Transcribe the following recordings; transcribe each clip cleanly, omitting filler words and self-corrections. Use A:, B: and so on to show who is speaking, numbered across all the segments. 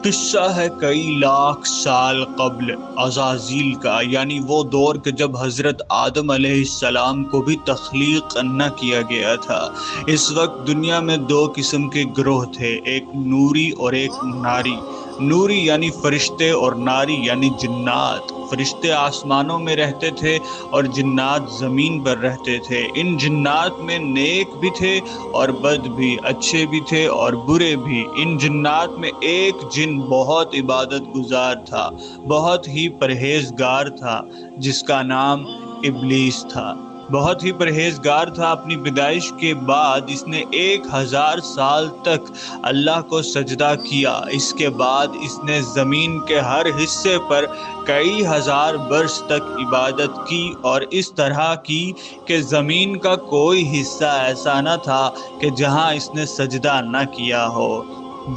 A: قصہ ہے کئی لاکھ سال قبل عزازیل کا، یعنی وہ دور کہ جب حضرت آدم علیہ السلام کو بھی تخلیق نہ کیا گیا تھا۔ اس وقت دنیا میں دو قسم کے گروہ تھے، ایک نوری اور ایک ناری۔ نوری یعنی فرشتے اور ناری یعنی جنات۔ فرشتے آسمانوں میں رہتے تھے اور جنات زمین پر رہتے تھے۔ ان جنات میں نیک بھی تھے اور بد بھی، اچھے بھی تھے اور برے بھی۔ ان جنات میں ایک جن بہت عبادت گزار تھا، بہت ہی پرہیزگار تھا، جس کا نام ابلیس تھا۔ بہت ہی پرہیزگار تھا۔ اپنی پیدائش کے بعد اس نے 1000 سال تک اللہ کو سجدہ کیا۔ اس کے بعد اس نے زمین کے ہر حصے پر کئی ہزار برس تک عبادت کی، اور اس طرح کی کہ زمین کا کوئی حصہ ایسا نہ تھا کہ جہاں اس نے سجدہ نہ کیا ہو۔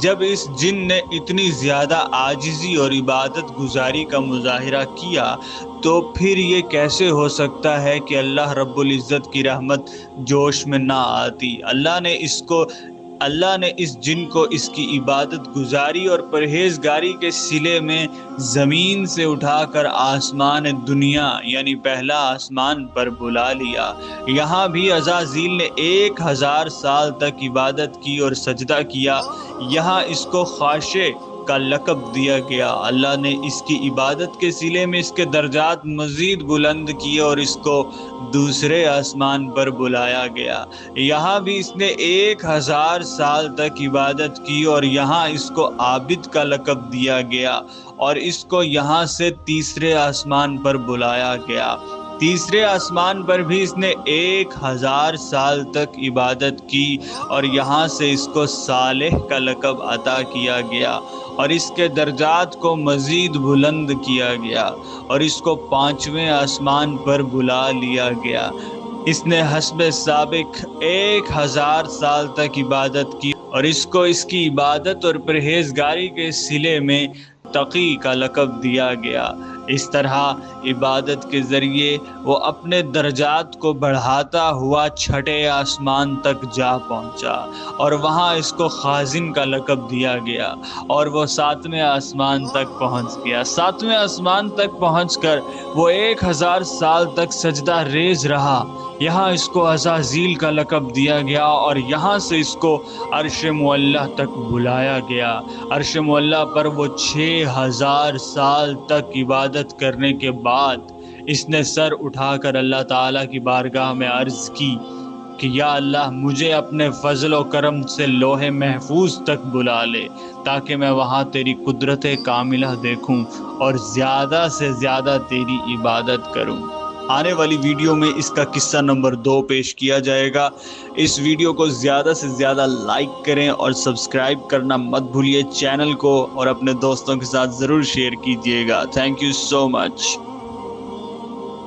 A: جب اس جن نے اتنی زیادہ عاجزی اور عبادت گزاری کا مظاہرہ کیا تو پھر یہ کیسے ہو سکتا ہے کہ اللہ رب العزت کی رحمت جوش میں نہ آتی؟ اللہ نے اس جن کو اس کی عبادت گزاری اور پرہیزگاری کے صلے میں زمین سے اٹھا کر آسمان دنیا یعنی پہلا آسمان پر بلا لیا۔ یہاں بھی عزازیل نے 1000 سال تک عبادت کی اور سجدہ کیا۔ یہاں اس کو خاشع کا لقب دیا گیا۔ اللہ نے اس کی عبادت کے صلے میں اس کے درجات مزید بلند کیے اور اس کو دوسرے آسمان پر بلایا گیا۔ یہاں بھی اس نے 1000 سال تک عبادت کی اور یہاں اس کو عابد کا لقب دیا گیا، اور اس کو یہاں سے تیسرے آسمان پر بلایا گیا۔ تیسرے آسمان پر بھی اس نے 1000 سال تک عبادت کی اور یہاں سے اس کو صالح کا لقب عطا کیا گیا، اور اس کے درجات کو مزید بلند کیا گیا، اور اس کو 5ویں آسمان پر بلا لیا گیا۔ اس نے حسب سابق 1000 سال تک عبادت کی اور اس کو اس کی عبادت اور پرہیزگاری کے صلے میں تقی کا لقب دیا گیا۔ اس طرح عبادت کے ذریعے وہ اپنے درجات کو بڑھاتا ہوا 6 آسمان تک جا پہنچا، اور وہاں اس کو خازن کا لقب دیا گیا، اور وہ 7ویں آسمان تک پہنچ گیا۔ 7ویں آسمان تک پہنچ کر وہ 1000 سال تک سجدہ ریز رہا۔ یہاں اس کو عزازیل کا لقب دیا گیا اور یہاں سے اس کو عرش معلیٰ تک بلایا گیا۔ عرش معلیٰ پر وہ 6000 سال تک عبادت کرنے کے بعد اس نے سر اٹھا کر اللہ تعالیٰ کی بارگاہ میں عرض کی کہ یا اللہ، مجھے اپنے فضل و کرم سے لوح محفوظ تک بلا لے تاکہ میں وہاں تیری قدرت کاملہ دیکھوں اور زیادہ سے زیادہ تیری عبادت کروں۔ آنے والی ویڈیو میں اس کا قصہ نمبر 2 پیش کیا جائے گا۔ اس ویڈیو کو زیادہ سے زیادہ لائک کریں اور سبسکرائب کرنا مت بھولیے چینل کو، اور اپنے دوستوں کے ساتھ ضرور شیئر کیجیے گا۔ Thank you so much.